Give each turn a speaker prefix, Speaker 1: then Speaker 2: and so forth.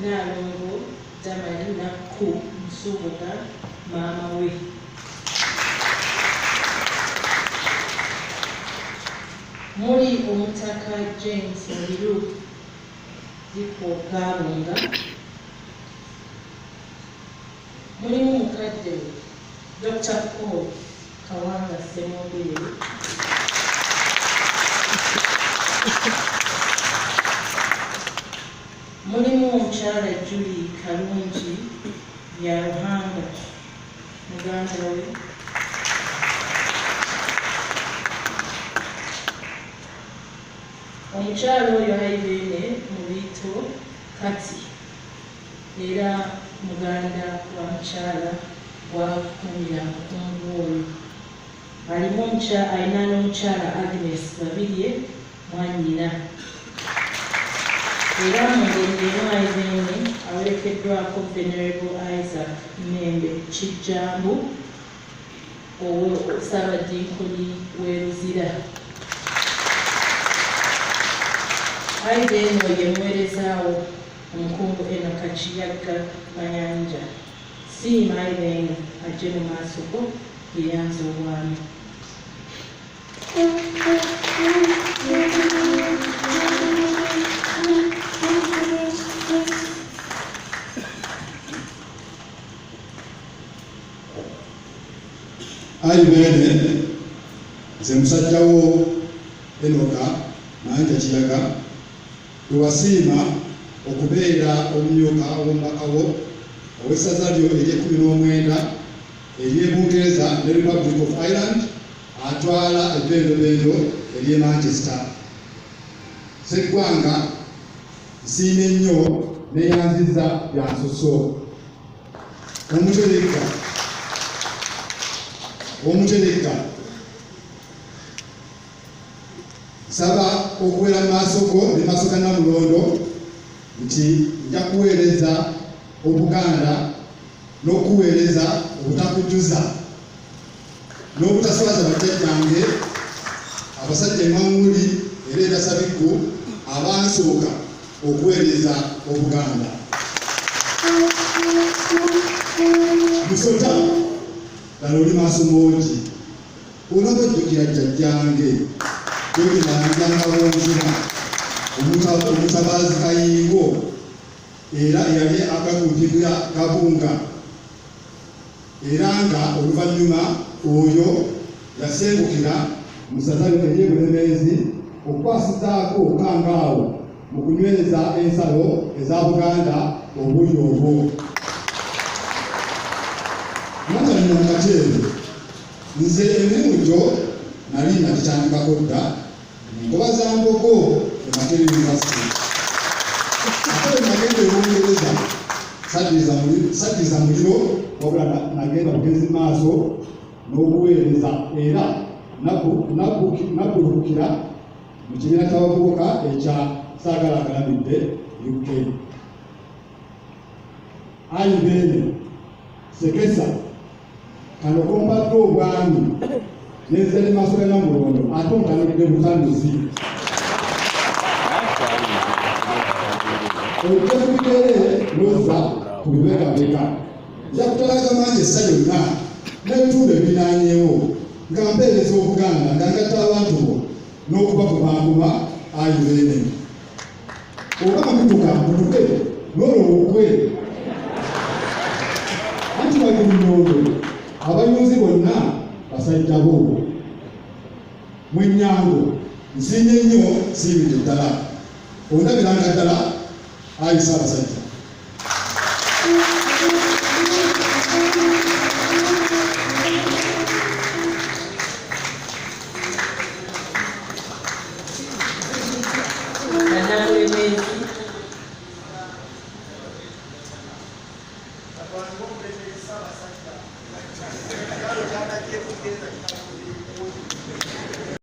Speaker 1: Nalongo Damali Nakku Nsubuga maama we. Muli Omutaka James Oliru Ziko Kalunga. Mulimu mukadde we Dr. Paul Kawanga Semobere. Mulimu omukyala Julie Kalungi ya Ruhanga muganda we. Omukyala oyo Irene Mubito Kati era muganda wa mukyala wakumira mukungu oyo. Alina n'omukyala Agnes Babirye mwannyina. Era mu ngeri eno Irene awerekeddwako Venerable Isaac Membe Kijjambu Ssaabadinkoni w'e Luzira. Irene oyo muweerezaawo omukungu Enoch Kiyagga Mayanja. Siima Irene ajje mu maaso go yeyanze obwami.
Speaker 2: Irene nze musajjawo Enoch Mayanja Kiyagga wasiima okubeera omumyuka w'omubaka wo ow'essaza lyo ery'e19 ery'e Bungereza ne Republic of Ireland atwala ebbendobendo ery'e Manchester. Sseggwanga nsiima ennyo neyanziza bya nsuso. Omutereka saba okubeera mu maaso go ne maaso ga Namulondo nti nja kuweereza Obuganda n'okuweereza obutakujuza n'obutaswaza bajjajjange abasajja Emanguli era Endasabikku abansooka okuweereza Obuganda. Musota lano oli maaso mongi olabajjukira jjajjange Nanjangabonzira omutabaazi Kayingo era yali akakuutibwa Kabunga era nga oluvannyuma oyo yasengukira mu ssaza ery'e Bulemeezi okukwasizaako Kangaawo mu kunywereza ensalo eza Buganda obuli obwo. Natalina mukateebe nze emirimu gyo nali nagitandikako dda Ngoba za Mbogo e Makerere University. Ate nagenda e Bungereza saddiza muliro wabula nagenda bugenzi maaso n'obuweereza era nabbulukukira mu kibiina ky'abavubuka ekya Saagala Agalamidde UK. Irene Sekesa kano kompadde obwami n'enzere maaso ga Namulondo ate omutanulidde butanduzi. Ojjakubigere loza ku bibegabega nja kutalaga mangi essa yonna n'ebitundu ebinaanyeewo nga mpeereza Obuganda nga ngatta abantu bo n'okubakubanguma Irene. Oba mubituka mutuke n'olowokwe anti bali Mulondo abayunzi bonna basajja bo. Mwenyango nsinye nnyo siibidde ddala ondabiranga ddala ayisa abasajja.